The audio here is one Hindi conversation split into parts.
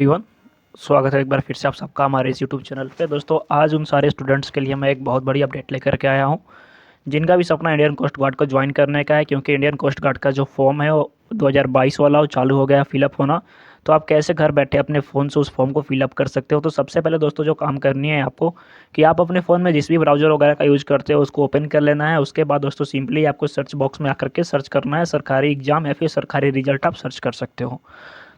एवरीवन, स्वागत है एक बार फिर से आप सबका हमारे इस यूट्यूब चैनल पे। दोस्तों, आज उन सारे स्टूडेंट्स के लिए मैं एक बहुत बड़ी अपडेट लेकर के आया हूँ जिनका भी सपना इंडियन कोस्ट गार्ड को ज्वाइन करने का है, क्योंकि इंडियन कोस्ट गार्ड का जो फॉर्म है वो 2022 वाला वो चालू हो गया फिलअप होना। तो आप कैसे घर बैठे अपने फ़ोन से उस फॉर्म को फिलअप कर सकते हो। तो सबसे पहले दोस्तों जो काम करनी है आपको कि आप अपने फ़ोन में जिस भी ब्राउज़र वगैरह का यूज़ करते हो उसको ओपन कर लेना है। उसके बाद दोस्तों सिंपली आपको सर्च बॉक्स में आकर के सर्च करना है सरकारी एग्ज़ाम या फिर सरकारी रिजल्ट, आप सर्च कर सकते हो।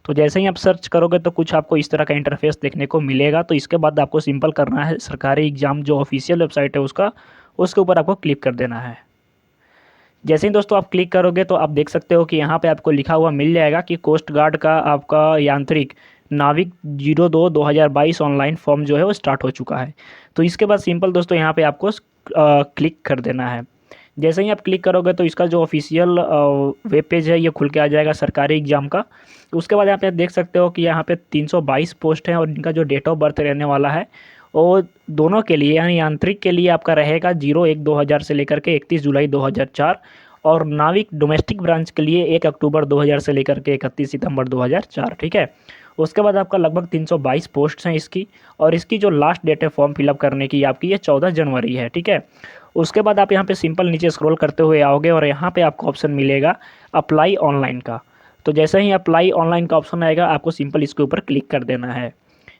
तो जैसे ही आप सर्च करोगे तो कुछ आपको इस तरह का इंटरफेस देखने को मिलेगा। तो इसके बाद आपको सिंपल करना है सरकारी एग्ज़ाम जो ऑफिशियल वेबसाइट है उसका, उसके ऊपर आपको क्लिक कर देना है। जैसे ही दोस्तों आप क्लिक करोगे तो आप देख सकते हो कि यहाँ पे आपको लिखा हुआ मिल जाएगा कि कोस्ट गार्ड का आपका यांत्रिक नाविक 02/2022 ऑनलाइन फॉर्म जो है वो स्टार्ट हो चुका है। तो इसके बाद सिंपल दोस्तों यहाँ पे आपको क्लिक कर देना है। जैसे ही आप क्लिक करोगे तो इसका जो ऑफिशियल वेब पेज है ये खुल के आ जाएगा सरकारी एग्ज़ाम का। तो उसके बाद यहाँ पे आप देख सकते हो कि यहाँ पे 322 पोस्ट हैं और इनका जो डेट ऑफ बर्थ रहने वाला है वो दोनों के लिए यानी यांत्रिक के लिए आपका रहेगा 01/2000 से लेकर के 31 जुलाई 2004, और नाविक डोमेस्टिक ब्रांच के लिए 1 अक्टूबर 2000 से लेकर के 31 सितंबर 2004। ठीक है। उसके बाद आपका लगभग 322 पोस्ट्स हैं इसकी, और इसकी जो लास्ट डेट है फॉर्म फिलअप करने की आपकी ये 14 जनवरी है। ठीक है। उसके बाद आप यहाँ पे सिंपल नीचे स्क्रॉल करते हुए आओगे और यहाँ पे आपको ऑप्शन मिलेगा अप्लाई ऑनलाइन का। तो जैसे ही अप्लाई ऑनलाइन का ऑप्शन आएगा आपको सिंपल इसके ऊपर क्लिक कर देना है।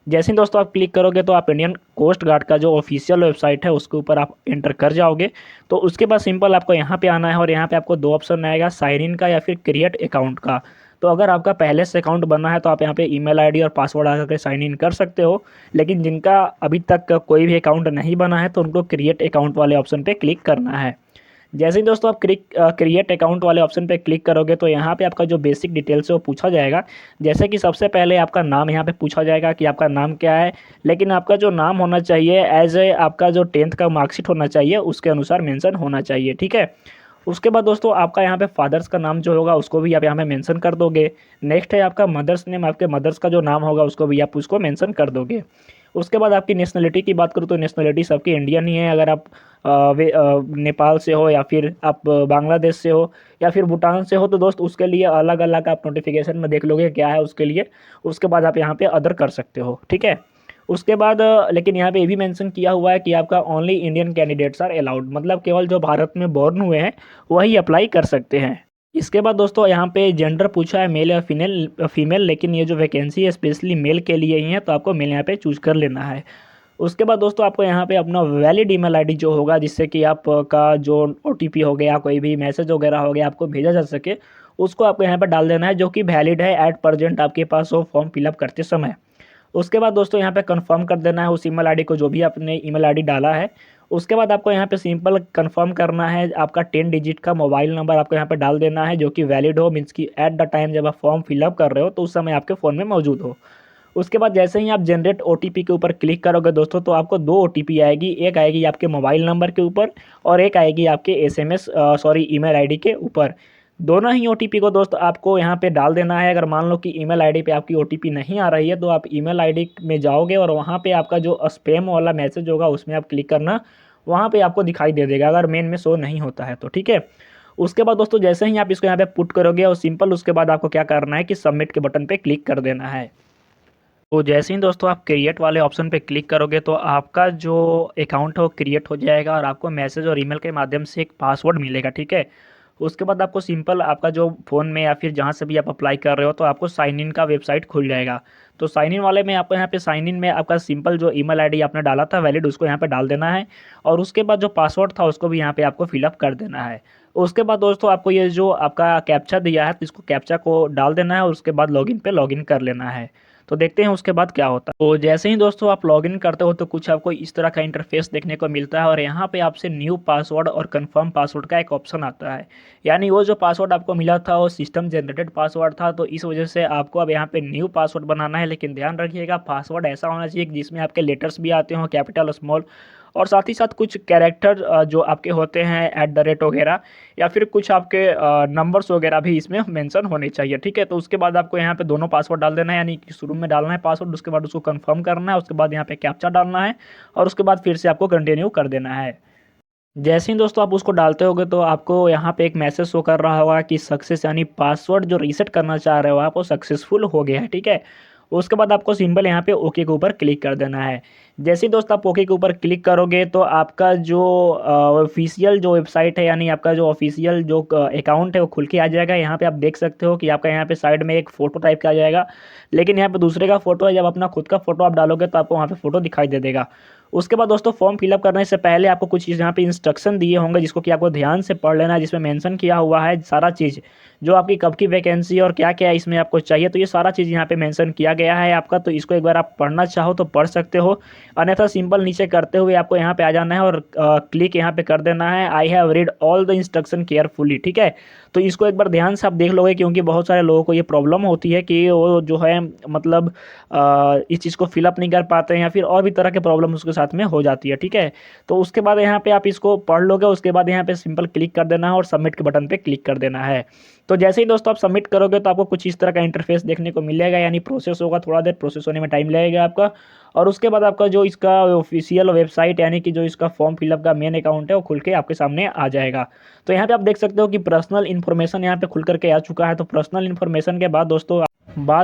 जैसे ही दोस्तों आप क्लिक करोगे तो आप इंडियन कोस्ट गार्ड का जो ऑफिशियल वेबसाइट है उसके ऊपर आप एंटर कर जाओगे। तो उसके बाद सिंपल आपको यहाँ पे आना है और यहाँ पे आपको दो ऑप्शन आएगा, साइन इन का या फिर क्रिएट अकाउंट का। तो अगर आपका पहले से अकाउंट बना है तो आप यहाँ पे ईमेल आईडी और पासवर्ड आकर के साइन इन कर सकते हो, लेकिन जिनका अभी तक कोई भी अकाउंट नहीं बना है तो उनको क्रिएट अकाउंट वाले ऑप्शन पे क्लिक करना है। जैसे ही दोस्तों आप क्रिएट अकाउंट वाले ऑप्शन पे क्लिक करोगे तो यहाँ पे आपका जो बेसिक डिटेल्स है वो पूछा जाएगा। जैसे कि सबसे पहले आपका नाम यहाँ पे पूछा जाएगा कि आपका नाम क्या है, लेकिन आपका जो नाम होना चाहिए एज ए आपका जो 10th का मार्कशीट होना चाहिए उसके अनुसार मेंशन होना चाहिए। ठीक है। उसके बाद दोस्तों आपका यहाँ पे फादर्स का नाम जो होगा उसको भी आप यहाँ पे मेंशन कर दोगे। नेक्स्ट है आपका मदर्स नेम, आपके मदर्स का जो नाम होगा उसको भी आप उसको मेंशन कर दोगे। उसके बाद आपकी नेशनलिटी की बात करूँ तो नेशनलिटी सबकी इंडियन ही है। अगर आप नेपाल से हो या फिर आप बांग्लादेश से हो या फिर भूटान से हो तो दोस्त उसके लिए अलग अलग आप नोटिफिकेशन में देख लोगे क्या है उसके लिए। उसके बाद आप यहाँ पे अदर कर सकते हो। ठीक है। उसके बाद लेकिन यहाँ पे ये भी मेंशन किया हुआ है कि आपका only Indian candidates are allowed, मतलब केवल जो भारत में बॉर्न हुए हैं वही अप्लाई कर सकते हैं। इसके बाद दोस्तों यहाँ पे जेंडर पूछा है मेल या फीमेल, लेकिन ये जो वैकेंसी है स्पेशली मेल के लिए ही है तो आपको मेल यहाँ पे चूज कर लेना है। उसके बाद दोस्तों आपको यहाँ पे अपना वैलिड ईमेल आईडी जो होगा जिससे कि आपका जो ओटीपी हो गया कोई भी मैसेज वगैरह हो गया आपको भेजा जा सके, उसको आपको यहाँ पे डाल देना है जो कि वैलिड है एट प्रेजेंट आपके पास हो फॉर्म फिलअप करते समय। उसके बाद दोस्तों यहाँ पे कंफर्म कर देना है उस ईमेल आईडी को जो भी आपने ईमेल आईडी डाला है। उसके बाद आपको यहाँ पे सिंपल कंफर्म करना है आपका 10 डिजिट का मोबाइल नंबर आपको यहाँ पे डाल देना है जो कि वैलिड हो, मीन्स कि एट द टाइम जब आप फॉर्म फिलअप कर रहे हो तो उस समय आपके फ़ोन में मौजूद हो। उसके बाद जैसे ही आप जनरेट ओटीपी के ऊपर क्लिक करोगे दोस्तों तो आपको दो ओटीपी आएगी, एक आएगी आपके मोबाइल नंबर के ऊपर और एक आएगी आपके ईमेल आईडी के ऊपर। दोनों ही ओटीपी को दोस्त आपको यहाँ पे डाल देना है। अगर मान लो कि ईमेल आईडी पे आपकी ओटीपी नहीं आ रही है तो आप ईमेल आईडी में जाओगे और वहाँ पे आपका जो स्पैम वाला मैसेज होगा उसमें आप क्लिक करना, वहाँ पे आपको दिखाई दे देगा अगर मेन में शो नहीं होता है तो। ठीक है। उसके बाद दोस्तों जैसे ही आप इसको यहाँ पे पुट करोगे और सिंपल उसके बाद आपको क्या करना है कि सबमिट के बटन पे क्लिक कर देना है। तो जैसे ही दोस्तों आप क्रिएट वाले ऑप्शन पे क्लिक करोगे तो आपका जो अकाउंट है वो क्रिएट हो जाएगा और आपको मैसेज और ईमेल के माध्यम से एक पासवर्ड मिलेगा। ठीक है। उसके बाद आपको सिंपल आपका जो फ़ोन में या फिर जहाँ से भी आप अप्लाई कर रहे हो तो आपको साइन इन का वेबसाइट खुल जाएगा। तो साइन इन वाले में आपको यहाँ पे साइन इन में आपका सिंपल जो ईमेल आईडी आपने डाला था वैलिड उसको यहाँ पे डाल देना है, और उसके बाद जो पासवर्ड था उसको भी यहाँ पे आपको फिलअप कर देना है। उसके बाद दोस्तों आपको ये जो आपका कैप्चा दिया है तो इसको कैप्चा को डाल देना है और उसके बाद लॉगिन पे लॉगिन कर लेना है। तो देखते हैं उसके बाद क्या होता है। तो जैसे ही दोस्तों आप लॉगिन करते हो तो कुछ आपको इस तरह का इंटरफेस देखने को मिलता है और यहाँ पे आपसे न्यू पासवर्ड और कंफर्म पासवर्ड का एक ऑप्शन आता है। यानी वो जो पासवर्ड आपको मिला था वो सिस्टम जनरेटेड पासवर्ड था, तो इस वजह से आपको अब यहाँ पे न्यू पासवर्ड बनाना है। लेकिन ध्यान रखिएगा पासवर्ड ऐसा होना चाहिए जिसमें आपके लेटर्स भी आते हों कैपिटल स्मॉल, और साथ ही साथ कुछ कैरेक्टर जो आपके होते हैं एट द रेट वगैरह या फिर कुछ आपके नंबर्स वगैरह भी इसमें मेंशन होने चाहिए। ठीक है। तो उसके बाद आपको यहाँ पे दोनों पासवर्ड डाल देना है, यानी कि शुरू में डालना है पासवर्ड, उसके बाद उसको कंफर्म करना है, उसके बाद यहाँ पे कैप्चा डालना है और उसके बाद फिर से आपको कंटिन्यू कर देना है। जैसे ही दोस्तों आप उसको डालते होगे तो आपको यहाँ पे एक मैसेज शो कर रहा होगा कि सक्सेस, यानी पासवर्ड जो रीसेट करना चाह रहे हो आप वो सक्सेसफुल हो गया है। ठीक है। उसके बाद आपको सिंपल यहाँ पे ओके के ऊपर क्लिक कर देना है। जैसे ही दोस्त आप ओके के ऊपर क्लिक करोगे तो आपका जो ऑफिशियल जो वेबसाइट है यानी आपका जो ऑफिशियल जो अकाउंट है वो खुल के आ जाएगा। यहाँ पे आप देख सकते हो कि आपका यहाँ पे साइड में एक फ़ोटो टाइप का आ जाएगा, लेकिन यहाँ पे दूसरे का फ़ोटो है। जब अपना खुद का फ़ोटो आप डालोगे तो आपको वहाँ पे फ़ोटो दिखाई दे देगा। उसके बाद दोस्तों फॉर्म फिलअप करने से पहले आपको कुछ चीज़ यहाँ पे इंस्ट्रक्शन दिए होंगे जिसको कि आपको ध्यान से पढ़ लेना है, जिसमें मेंशन किया हुआ है सारा चीज़, जो आपकी कब की वैकेंसी और क्या क्या इसमें आपको चाहिए। तो ये सारा चीज़ यहाँ पे मेंशन किया गया है आपका, तो इसको एक बार आप पढ़ना चाहो तो पढ़ सकते हो, अन्यथा सिंपल नीचे करते हुए आपको यहाँ पे आ जाना है और क्लिक यहाँ पे कर देना है I have read all the instruction carefully. ठीक है, तो इसको एक बार ध्यान से आप देख लोगे, क्योंकि बहुत सारे लोगों को ये प्रॉब्लम होती है कि वो जो है मतलब इस चीज़ को फिलअप नहीं कर पाते हैं या फिर और भी तरह के प्रॉब्लम उसके साथ में हो जाती है। ठीक है, तो उसके बाद यहाँ पे आप इसको पढ़ लोगे, उसके बाद यहाँ पे सिंपल क्लिक कर देना है और सबमिट के बटन पे क्लिक कर देना है। तो जैसे ही दोस्तों आप सबमिट करोगे तो आपको कुछ इस तरह का इंटरफेस देखने को मिलेगा, यानी प्रोसेस होगा, थोड़ा देर प्रोसेस होने में टाइम लगेगा आपका। और उसके बाद आपका जो इसका ऑफिशियल वेबसाइट यानी कि जो इसका फॉर्म फिलअप का मेन अकाउंट है वो खुल के आपके सामने आ जाएगा। तो यहाँ पे आप देख सकते हो कि पर्सनल इन्फॉर्मेशन यहाँ पे खुल करके आ चुका है। तो पर्सनल इन्फॉर्मेशन के बाद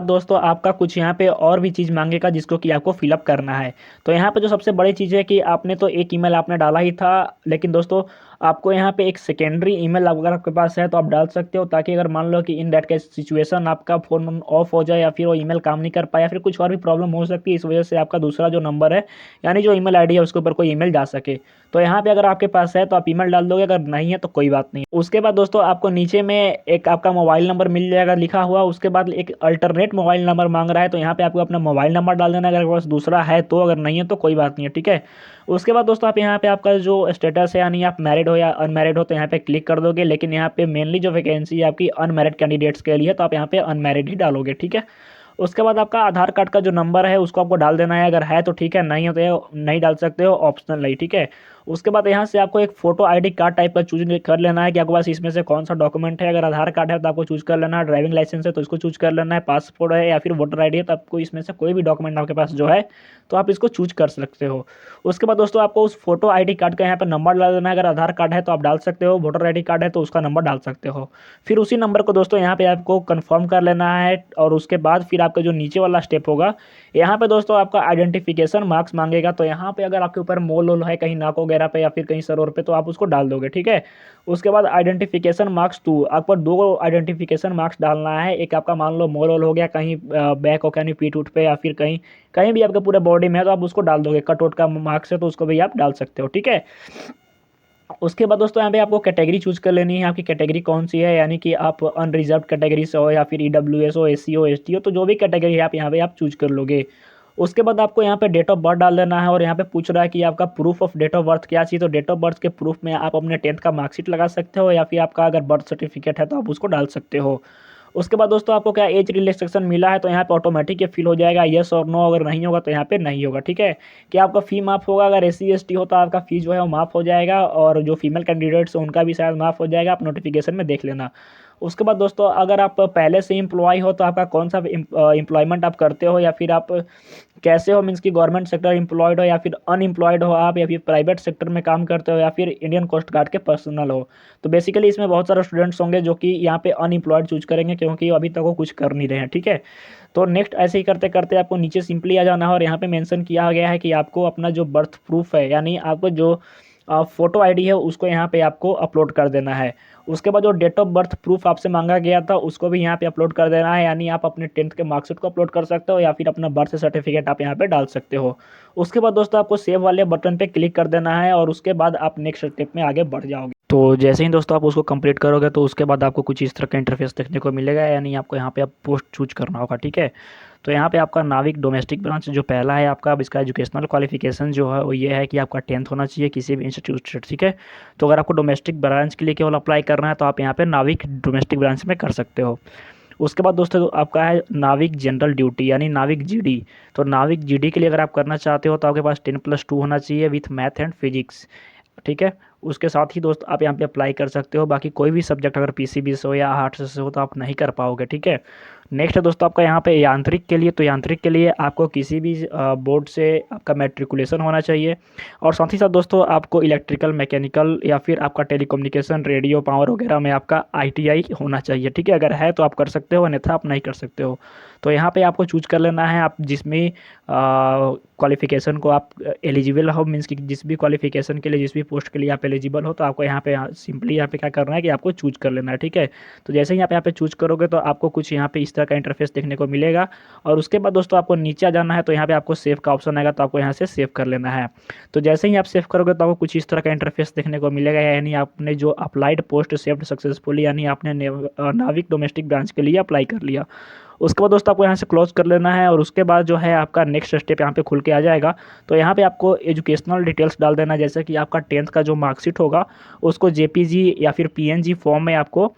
दोस्तों आपका कुछ यहाँ पे और भी चीज़ मांगेगा जिसको कि आपको फिलअप करना है। तो यहाँ पे जो सबसे बड़ी चीज़ है कि आपने तो एक ईमेल आपने डाला ही था, लेकिन दोस्तों आपको यहाँ पे एक सेकेंडरी ईमेल अगर आपके पास है तो आप डाल सकते हो, ताकि अगर मान लो कि इन दैट केस सिचुएशन आपका फ़ोन ऑफ हो जाए या फिर वो ईमेल काम नहीं कर पाए या फिर कुछ और भी प्रॉब्लम हो सकती है, इस वजह से आपका दूसरा जो नंबर है यानी जो ईमेल आईडी है उसके ऊपर कोई ईमेल जा सके। तो यहाँ पे अगर आपके पास है तो आप ईमेल डाल दोगे, अगर नहीं है तो कोई बात नहीं। उसके बाद दोस्तों आपको नीचे में एक आपका मोबाइल नंबर मिल जाएगा लिखा हुआ, उसके बाद एक अल्टरनेट मोबाइल नंबर मांग रहा है, तो यहाँ पे आपको अपना मोबाइल नंबर डाल देना है अगर आपके पास दूसरा है तो, अगर नहीं है तो कोई बात नहीं है। ठीक है, उसके बाद दोस्तों आप यहाँ पे आपका जो स्टेटस है यानी आप मैरिड हो या अनमैरिड हो तो यहाँ पे क्लिक कर दोगे, लेकिन यहाँ पे मेनली जो वैकेंसी है आपकी अनमैरिड कैंडिडेट्स के लिए, तो आप यहाँ पे अनमैरिड ही डालोगे। ठीक है, उसके बाद आपका आधार कार्ड का जो नंबर है उसको आपको डाल देना है, अगर है तो ठीक है, नहीं हो तो नहीं डाल सकते हो, ऑप्शनल नहीं। ठीक है, उसके बाद यहाँ से आपको एक फ़ोटो आईडी कार्ड टाइप का चूज कर लेना है कि आपके पास इसमें से कौन सा डॉक्यूमेंट है। अगर आधार कार्ड है तो आपको चूज कर लेना है, ड्राइविंग लाइसेंस है तो इसको चूज कर लेना है, पासपोर्ट है या फिर वोटर आईडी है तो आपको इसमें से कोई भी डॉक्यूमेंट आपके पास जो है तो आप इसको चूज कर सकते हो। उसके बाद दोस्तों आपको उस फोटो आईडी कार्ड का यहाँ पर नंबर डाल देना है, अगर आधार कार्ड है तो आप डाल सकते हो, वोटर आईडी कार्ड है तो उसका नंबर डाल सकते हो। फिर उसी नंबर को दोस्तों यहाँ पे आपको कंफर्म कर लेना है, और उसके बाद फिर आपका जो नीचे वाला स्टेप होगा यहाँ पे दोस्तों आपका आइडेंटिफिकेशन मार्क्स मांगेगा। तो यहाँ पे अगर आपके ऊपर मोल वोल है कहीं नाक वगैरह पे या फिर कहीं सर पे तो आप उसको डाल दोगे। ठीक है, उसके बाद आइडेंटिफिकेशन मार्क्स 2 आपको 2 आइडेंटिफिकेशन मार्क्स डालना है। एक आपका मान लो मोल वोल हो गया कहीं बैक हो कहीं पीठ उठ पे या फिर कहीं कहीं भी आपके पूरे बॉडी में है तो आप उसको डाल दोगे। कट आउट का मार्क्स है तो उसको भी आप डाल सकते हो। ठीक है, उसके बाद दोस्तों यहाँ पे आपको कैटेगरी चूज कर लेनी है, आपकी कैटेगरी कौन सी है, यानी कि आप अनरिजर्व कैटेगरी से हो या फिर ईडब्ल्यूएस हो, एससी हो, एसटी हो, तो जो भी कैटेगरी है आप यहाँ पे आप चूज कर लोगे। उसके बाद आपको यहाँ पे डेट ऑफ बर्थ डाल देना है, और यहाँ पे पूछ रहा है कि आपका proof of date of birth क्या चाहिए, तो डेट ऑफ बर्थ के प्रूफ में आप अपने 10th का मार्कशीट लगा सकते हो या फिर आपका अगर बर्थ सर्टिफिकेट है तो आप उसको डाल सकते हो। उसके बाद दोस्तों आपको क्या एज रिलैक्सेशन मिला है तो यहाँ पे ऑटोमेटिक ये फिल हो जाएगा येस और नो, अगर नहीं होगा तो यहाँ पे नहीं होगा। ठीक है, कि आपका फ़ी माफ़ होगा, अगर एससी एसटी हो तो आपका फ़ी जो है वो माफ़ हो जाएगा, और जो फीमेल कैंडिडेट्स हैं उनका भी शायद माफ़ हो जाएगा, आप नोटिफिकेशन में देख लेना। उसके बाद दोस्तों अगर आप पहले से एम्प्लॉय हो तो आपका कौन सा एम्प्लॉयमेंट आप करते हो या फिर आप कैसे हो, मीन्स कि गवर्नमेंट सेक्टर एम्प्लॉयड हो या फिर अनएम्प्लॉयड हो आप, या फिर प्राइवेट सेक्टर में काम करते हो या फिर इंडियन कोस्ट गार्ड के पर्सनल हो। तो बेसिकली इसमें बहुत सारे स्टूडेंट्स होंगे जो कि यहाँ पे अनएम्प्लॉयड चूज करेंगे क्योंकि अभी तक वो कुछ कर नहीं रहे हैं। ठीक है, तो नेक्स्ट ऐसे ही करते करते आपको नीचे सिंपली आ जाना है, और यहाँ पे मेंशन किया गया है कि आपको अपना जो बर्थ प्रूफ है यानी आपको जो फोटो आईडी है उसको यहाँ पे आपको अपलोड कर देना है। उसके बाद जो डेट ऑफ बर्थ प्रूफ आपसे मांगा गया था उसको भी यहाँ पे अपलोड कर देना है, यानी आप अपने 10th के मार्कशीट को अपलोड कर सकते हो या फिर अपना बर्थ सर्टिफिकेट आप यहाँ पे डाल सकते हो। उसके बाद दोस्तों आपको सेव वाले बटन पे क्लिक कर देना है, और उसके बाद आप नेक्स्ट स्टेप में आगे बढ़ जाओगे। तो जैसे ही दोस्तों आप उसको कंप्लीट करोगे तो उसके बाद आपको कुछ इस तरह का इंटरफेस देखने को मिलेगा, यानी आपको यहाँ पे आप पोस्ट चूज करना होगा। ठीक है, तो यहाँ पे आपका नाविक डोमेस्टिक ब्रांच जो पहला है आपका, अब इसका एजुकेशनल क्वालिफिकेशन जो है वो ये है कि आपका 10th होना चाहिए किसी भी इंस्टीट्यूट से। ठीक है, तो अगर आपको डोमेस्टिक ब्रांच के लिए केवल अप्लाई करना है तो आप यहाँ पे नाविक डोमेस्टिक ब्रांच में कर सकते हो। उसके बाद दोस्तों आपका है नाविक जनरल ड्यूटी यानी नाविक जीडी। तो नाविक जीडी के लिए अगर आप करना चाहते हो तो आपके पास 10+2 होना चाहिए विथ मैथ एंड फिजिक्स। ठीक है, उसके साथ ही दोस्त आप यहाँ पे अप्लाई कर सकते हो, बाकी कोई भी सब्जेक्ट अगर पीसीबी से हो या आर्ट्स से हो तो आप नहीं कर पाओगे। ठीक है, नेक्स्ट है दोस्तों आपका यहाँ पे यांत्रिक के लिए, तो यांत्रिक के लिए आपको किसी भी बोर्ड से आपका मैट्रिकुलेशन होना चाहिए। और साथ ही साथ दोस्तों आपको इलेक्ट्रिकल, मैकेनिकल या फिर आपका टेलीकम्युनिकेशन, रेडियो, पावर वगैरह में आपका ITI होना चाहिए, ठीक है। अगर है तो आप कर सकते हो, अन्यथा आप नहीं कर सकते हो। तो यहाँ पे आपको चूज कर लेना है आप जिसमें क्वालिफिकेशन को आप एलिजिबल हो, मीन्स कि जिस भी क्वालिफिकेशन के लिए, जिस भी पोस्ट के लिए आप एलिजिबल हो, तो आपको यहाँ पे सिंपली यहाँ पे क्या करना है कि आपको चूज कर लेना है, ठीक है। तो जैसे ही आप यहाँ पे चूज करोगे तो आपको कुछ यहाँ पे इस तरह का इंटरफेस देखने को मिलेगा। और उसके बाद दोस्तों आपको नीचे आ जाना है, तो यहाँ पे आपको सेव का ऑप्शन आएगा, तो आपको यहाँ से सेव कर लेना है। तो जैसे ही आप सेव करोगे तो आपको कुछ इस तरह का इंटरफेस देखने को मिलेगा, यानी आपने जो अप्लाइड पोस्ट सेव्ड सक्सेसफुली, यानी आपने नाविक डोमेस्टिक ब्रांच के लिए अप्लाई कर लिया। उसके बाद दोस्तों आपको यहाँ से क्लोज कर लेना है, और उसके बाद जो है आपका नेक्स्ट स्टेप यहाँ पे खुल के आ जाएगा। तो यहाँ पे आपको एजुकेशनल डिटेल्स डाल देना, जैसे कि आपका 10th का जो मार्कशीट होगा उसको JPG या फिर PNG फॉर्म में आपको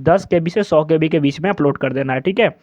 10 KB से 100 KB के बीच में अपलोड कर देना है, ठीक है।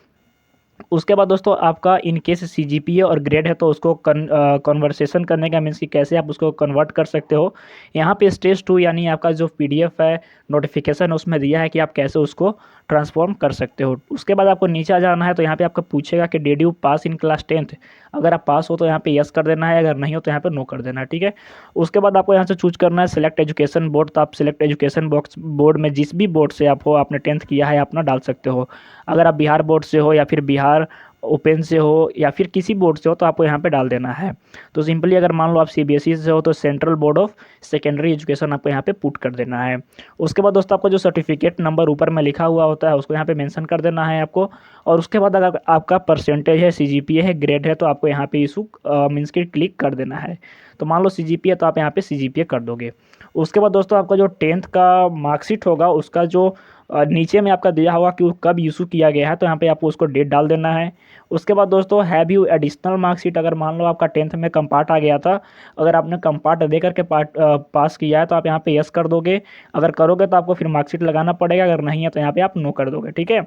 उसके बाद दोस्तों आपका इन केस CGPA और ग्रेड है तो उसको कन्वर्सेशन करने का मीन्स कि कैसे आप उसको कन्वर्ट कर सकते हो। यहाँ पे स्टेज 2 यानी आपका जो PDF है, नोटिफिकेशन उसमें दिया है कि आप कैसे उसको ट्रांसफॉर्म कर सकते हो। उसके बाद आपको नीचे आ जाना है, तो यहाँ पे आपको पूछेगा कि did you pass in class 10th। अगर आप पास हो तो यहाँ पे यस कर देना है, अगर नहीं हो तो यहाँ पे नो कर देना है, ठीक है। उसके बाद आपको यहाँ से चूज करना है सिलेक्ट एजुकेशन बोर्ड, तो आप सिलेक्ट एजुकेशन बॉक्स बोर्ड में जिस भी बोर्ड से आप हो, आपने 10th किया है अपना डाल सकते हो। अगर आप बिहार बोर्ड से हो या फिर बिहार ओपन से हो या फिर किसी बोर्ड से हो तो आपको यहाँ पे डाल देना है। तो सिंपली अगर मान लो आप CBSE से हो तो central board of secondary education आपको यहाँ पे पुट कर देना है। उसके बाद दोस्तों आपको जो सर्टिफिकेट नंबर ऊपर में लिखा हुआ होता है उसको यहाँ पे मेंशन कर देना है आपको। और उसके बाद अगर आपका परसेंटेज है, CGPA है, ग्रेड है, तो आपको यहाँ पे इशू मीन्स की क्लिक कर देना है। तो मान लो CGPA तो आप यहाँ पे CGPA कर दोगे। उसके बाद दोस्तों आपका जो 10th का मार्कशीट होगा उसका जो नीचे में आपका दिया होगा कि वो कब इशू किया गया है, तो यहाँ पे आपको उसको डेट डाल देना है। उसके बाद दोस्तों हैव यू एडिशनल मार्कशीट, अगर मान लो आपका 10th में कम पार्ट आ गया था, अगर आपने कम पार्ट दे करके पास किया है तो आप यहाँ पे यस कर दोगे। अगर करोगे तो आपको फिर मार्कशीट लगाना पड़ेगा, अगर नहीं है तो यहाँ पे आप नो कर दोगे, ठीक है।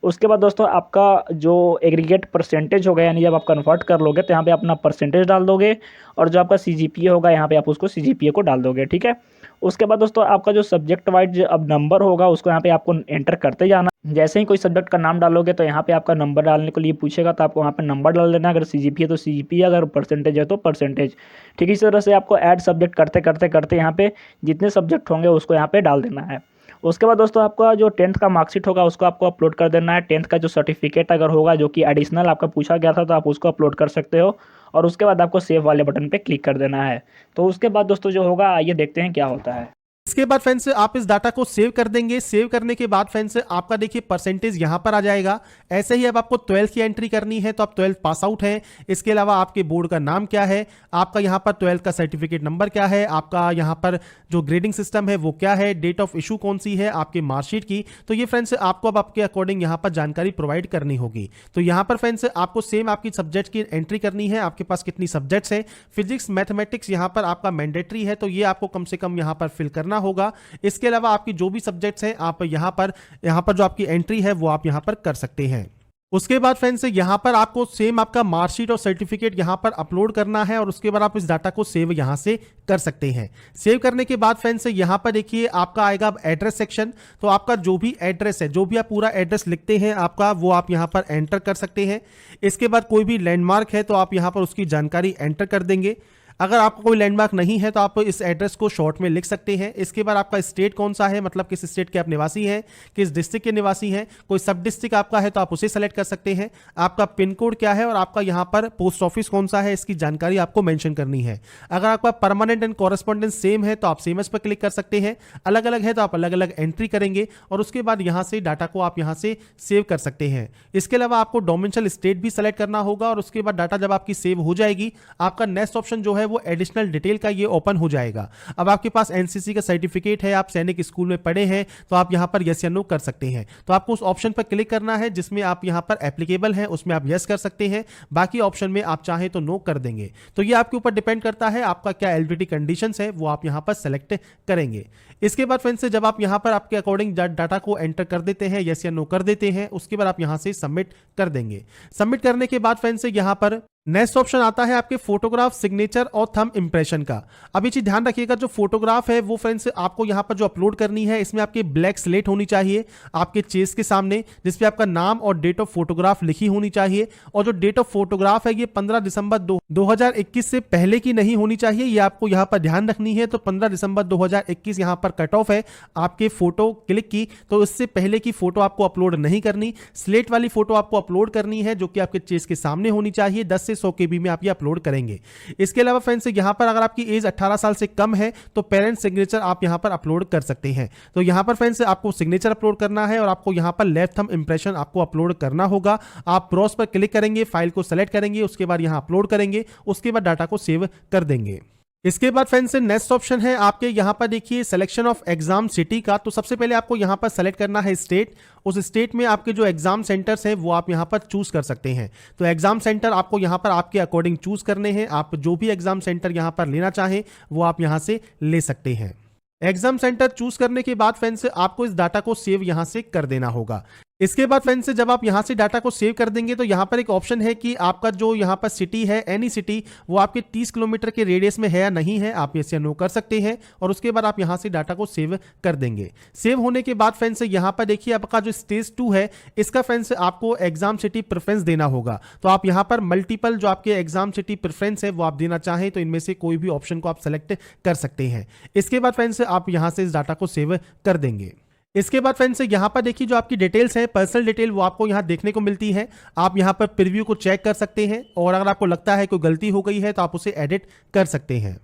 उसके बाद दोस्तों आपका जो एग्रीगेट परसेंटेज होगा, यानी जब आप कन्वर्ट कर लोगे तो यहाँ पे अपना परसेंटेज डाल दोगे, और जो आपका CGPA होगा यहाँ पे आप उसको CGPA को डाल दोगे, ठीक है। उसके बाद दोस्तों आपका जो सब्जेक्ट वाइज अब नंबर होगा उसको यहाँ पे आपको एंटर करते जाना। जैसे ही कोई सब्जेक्ट का नाम डालोगे तो यहाँ पे आपका नंबर डालने के लिए पूछेगा, तो आपको वहाँ पे नंबर डाल देना। अगर CGPA तो CGPA, अगर परसेंटेज है तो परसेंटेज, ठीक। इस तरह से आपको ऐड सब्जेक्ट करते करते करते यहाँ पे जितने सब्जेक्ट होंगे उसको यहाँ पे डाल देना है। उसके बाद दोस्तों आपका जो 10th का मार्कशीट होगा उसको आपको अपलोड कर देना है। 10th का जो सर्टिफिकेट अगर होगा जो कि एडिशनल आपका पूछा गया था तो आप उसको अपलोड कर सकते हो। और उसके बाद आपको सेव वाले बटन पे क्लिक कर देना है। तो उसके बाद दोस्तों जो होगा आइए देखते हैं क्या होता है। इसके बाद फ्रेंड्स आप इस डाटा को सेव कर देंगे। सेव करने के बाद फ्रेंड्स आपका देखिए परसेंटेज यहां पर आ जाएगा। ऐसे ही अब आपको 12th की एंट्री करनी है, तो आप 12th पास आउट है। इसके अलावा आपके बोर्ड का नाम क्या है, आपका यहां पर 12th का सर्टिफिकेट नंबर क्या है, आपका यहां पर जो ग्रेडिंग सिस्टम है वो क्या है, डेट ऑफ इशू कौन सी है आपके मार्कशीट की। तो ये फ्रेंड्स आपको अब आपके अकॉर्डिंग यहां पर जानकारी प्रोवाइड करनी होगी। तो यहां पर फ्रेंड्स आपको सेम आपकी सब्जेक्ट की एंट्री करनी है, आपके पास कितनी सब्जेक्ट्स है। फिजिक्स, मैथमेटिक्स यहां पर आपका मैंडेटरी है, तो ये आपको कम से कम यहां पर फिल करना होगा। इसके अलावा आपकी जो भी सब्जेक्ट्स हैं आप यहां पर जो आपकी एंट्री है वो आप यहां पर कर सकते हैं। उसके बाद फ्रेंड्स यहां पर आपको सेम आपका मार्कशीट और सर्टिफिकेट यहां पर अपलोड करना है, और उसके बाद आप इस डाटा को सेव यहां से कर सकते हैं। सेव करने के बाद फ्रेंड्स यहां पर देखिए आपका आएगा एड्रेस सेक्शन। तो आपका जो भी एड्रेस है, जो भी आप पूरा एड्रेस लिखते हैं आपका, वो आप यहां पर एंटर कर सकते हैं। इसके बाद कोई भी लैंडमार्क है तो आप यहां पर उसकी जानकारी एंटर कर देंगे। अगर आपका कोई लैंडमार्क नहीं है तो आप इस एड्रेस को शॉर्ट में लिख सकते हैं। इसके बाद आपका स्टेट कौन सा है, मतलब किस स्टेट के आप निवासी हैं, किस डिस्ट्रिक्ट के निवासी हैं। कोई सब डिस्ट्रिक्ट आपका है तो आप उसे सेलेक्ट कर सकते हैं। आपका पिन कोड क्या है और आपका यहाँ पर पोस्ट ऑफिस कौन सा है, इसकी जानकारी आपको मेंशन करनी है। अगर आपका परमानेंट एंड कॉरेस्पॉन्डेंस सेम है तो आप सेम एस पर क्लिक कर सकते हैं। अलग अलग है तो आप अलग अलग एंट्री करेंगे, और उसके बाद यहाँ से डाटा को आप यहाँ से सेव कर सकते हैं। इसके अलावा आपको डोमेंशियल स्टेट भी सेलेक्ट करना होगा, और उसके बाद डाटा जब आपकी सेव हो जाएगी, आपका नेक्स्ट ऑप्शन जो है वो एडिशनल डिटेल का ये ओपन हो जाएगा। अब आपके पास एनसीसी का सर्टिफिकेट है, आप सैनिक स्कूल में पढ़े हैं, तो आप यहां पर यस या नो कर सकते हैं। तो आपको उस ऑप्शन पर क्लिक करना है जिसमें आप यहां पर एप्लीकेबल हैं, उसमें आप यस कर सकते हैं। बाकी ऑप्शन में आप चाहें तो नो कर देंगे। तो ये आपके ऊपर डिपेंड करता है आपका क्या एलिजिबिलिटी कंडीशंस है, वो आप यहां पर सेलेक्ट करेंगे। इसके बाद फ्रेंड्स जब आप यहां पर आपके अकॉर्डिंग डाटा को एंटर कर देते हैं, यस या नो कर देते हैं, उसके बाद आप यहां से सबमिट कर देंगे। सबमिट करने के बाद फ्रेंड्स यहां पर नेक्स्ट ऑप्शन आता है आपके फोटोग्राफ, सिग्नेचर और थंब इंप्रेशन का। अब ये चीज ध्यान रखिएगा, जो फोटोग्राफ है वो फ्रेंड्स आपको यहाँ पर जो अपलोड करनी है, इसमें आपकी ब्लैक स्लेट होनी चाहिए आपके चेस्ट के सामने, जिसपे आपका नाम और डेट ऑफ फोटोग्राफ लिखी होनी चाहिए। और जो डेट ऑफ फोटोग्राफ है ये 15 दिसंबर 2021 से पहले की नहीं होनी चाहिए, ये आपको यहाँ पर ध्यान रखनी है। तो 15 दिसंबर 2021 यहाँ पर कट ऑफ है आपके फोटो क्लिक की, तो इससे पहले की फोटो आपको अपलोड नहीं करनी। स्लेट वाली फोटो आपको अपलोड करनी है जो कि आपके चेस्ट के सामने होनी चाहिए। 10 से 100 KB में आप ये अपलोड करेंगे। इसके अलावा फ्रेंड्स यहाँ पर अगर आपकी एज 18 साल से कम है तो पेरेंट्स सिग्नेचर आप यहाँ पर अपलोड कर सकते हैं। तो यहाँ पर फ्रेंड्स आपको सिग्नेचर अपलोड करना है और आपको यहाँ पर लेफ्ट थंब इंप्रेशन आपको अपलोड करना होगा। आप ब्राउज पर क्लिक करेंगे, फाइल को सेलेक्ट करेंगे, उसके बाद यहाँ अपलोड करेंगे, उसके बाद डाटा को सेव कर देंगे। इसके बाद फ्रेंड्स नेक्स्ट ऑप्शन है आपके यहाँ पर देखिए सिलेक्शन ऑफ एग्जाम सिटी का। तो सबसे पहले आपको यहाँ पर सेलेक्ट करना है स्टेट। उस स्टेट में आपके जो एग्जाम सेंटर्स हैं वो आप यहाँ पर चूज कर सकते हैं। तो एग्जाम सेंटर आपको यहाँ पर आपके अकॉर्डिंग चूज करने हैं। आप जो भी एग्जाम सेंटर यहाँ पर लेना चाहें वो आप यहाँ से ले सकते हैं। एग्जाम सेंटर चूज करने के बाद फ्रेंड्स आपको इस डाटा को सेव यहाँ से कर देना होगा। इसके बाद फ्रेंड्स जब आप यहाँ से डाटा को सेव कर देंगे तो यहाँ पर एक ऑप्शन है कि आपका जो यहाँ पर सिटी है, एनी सिटी, वो आपके 30 किलोमीटर के रेडियस में है या नहीं है, आप इसे नो कर सकते हैं। और उसके बाद आप यहाँ से डाटा को सेव कर देंगे। सेव होने के बाद फ्रेंड्स यहाँ पर देखिए आपका जो स्टेज 2 है, इसका फ्रेंड्स आपको एग्जाम सिटी प्रेफरेंस देना होगा। तो आप यहाँ पर मल्टीपल जो आपके एग्जाम सिटी प्रेफरेंस है वो आप देना चाहें तो इनमें से कोई भी ऑप्शन को आप सेलेक्ट कर सकते हैं। इसके बाद फ्रेंड्स आप यहाँ से इस डाटा को सेव कर देंगे। इसके बाद फ्रेंड्स यहाँ पर देखिए जो आपकी डिटेल्स है, पर्सनल डिटेल, वो आपको यहाँ देखने को मिलती है। आप यहाँ पर प्रीव्यू को चेक कर सकते हैं और अगर आपको लगता है कोई गलती हो गई है तो आप उसे एडिट कर सकते हैं।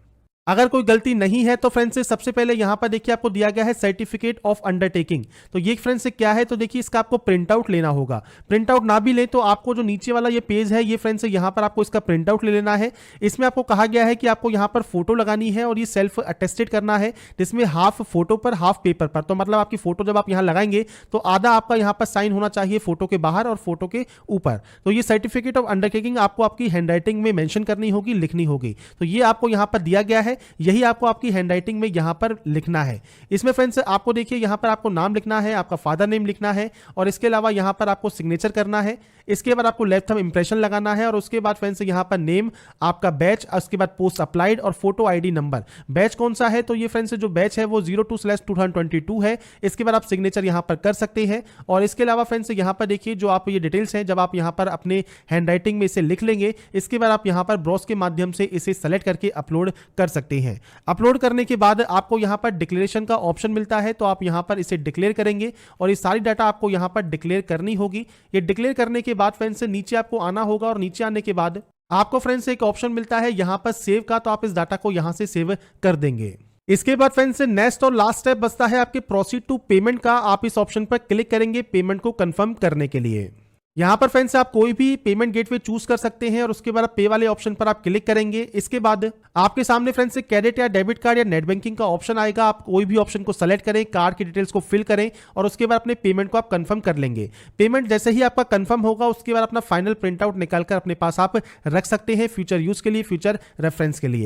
अगर कोई गलती नहीं है तो फ्रेंड्स सबसे पहले यहाँ पर देखिए आपको दिया गया है सर्टिफिकेट ऑफ अंडरटेकिंग। तो ये फ्रेंड्स क्या है, तो देखिए इसका आपको प्रिंट आउट लेना होगा। प्रिंट आउट ना भी ले तो आपको जो नीचे वाला ये पेज है ये फ्रेंड्स यहाँ पर आपको इसका प्रिंट आउट ले लेना है। इसमें आपको कहा गया है कि आपको यहाँ पर फोटो लगानी है और ये सेल्फ अटेस्टेड करना है, जिसमें हाफ फोटो पर हाफ पेपर पर। तो मतलब आपकी फोटो जब आप यहाँ लगाएंगे तो आधा आपका यहाँ पर साइन होना चाहिए फोटो के बाहर और फोटो के ऊपर। तो ये सर्टिफिकेट ऑफ अंडरटेकिंग आपको आपकी हैंडराइटिंग में मेंशन करनी होगी, लिखनी होगी। तो ये आपको यहाँ पर दिया गया है, यही आपको आपकी हैंडराइटिंग में यहां पर लिखना है। इसमें फ्रेंड्स आपको देखिए यहां पर आपको नाम लिखना है, आपका फादर नेम लिखना है और इसके अलावा यहां पर आपको सिग्नेचर करना है। इसके बाद आपको लेफ्ट थंब इंप्रेशन लगाना है और उसके बाद फ्रेंड्स यहां पर नेम, आपका बैच, उसके बाद पोस्ट अप्लाइड और फोटो आईडी नंबर। बैच कौन सा है, तो ये फ्रेंड्स जो बैच है वो 02/2022 है। इसके बाद आप सिग्नेचर यहां पर कर सकते हैं। और इसके अलावा फ्रेंड्स यहां पर देखिए जो आप ये डिटेल्स हैं, जब आप यहां पर अपने हैंडराइटिंग में इसे लिख लेंगे, इसके बाद आप यहां पर ब्राउज के माध्यम से इसे सेलेक्ट करके अपलोड कर सकते हैं। अपलोड करने के बाद आपको यहां पर डिक्लेरेशन का ऑप्शन मिलता है, तो आप यहां पर इसे डिक्लेयर करेंगे और ये सारी डाटा आपको यहां पर डिक्लेयर करनी होगी। ये डिक्लेयर करने के बाद फ्रेंड्स नीचे आपको आना होगा और नीचे आने के बाद आपको फ्रेंड्स एक ऑप्शन मिलता है यहां पर सेव का, तो आप इस डाटा को यहां से सेव कर देंगे। इसके बाद फ्रेंड्स नेक्स्ट और लास्ट स्टेप बचता है आपके प्रोसीड टू पेमेंट का। आप इस ऑप्शन पर क्लिक करेंगे पेमेंट को कंफर्म करने के लिए। यहां पर फ्रेंड्स आप कोई भी पेमेंट गेटवे चूज कर सकते हैं और उसके बाद पे वाले ऑप्शन पर आप क्लिक करेंगे। इसके बाद आपके सामने फ्रेंड्स क्रेडिट या डेबिट कार्ड या नेट बैंकिंग का ऑप्शन आएगा। आप कोई भी ऑप्शन को सेलेक्ट करें, कार्ड की डिटेल्स को फिल करें और उसके बाद अपने पेमेंट को आप कंफर्म कर लेंगे। पेमेंट जैसे ही आपका कंफर्म होगा उसके बाद अपना फाइनल प्रिंट आउट निकालकर अपने पास आप रख सकते हैं फ्यूचर यूज के लिए, फ्यूचर रेफरेंस के लिए।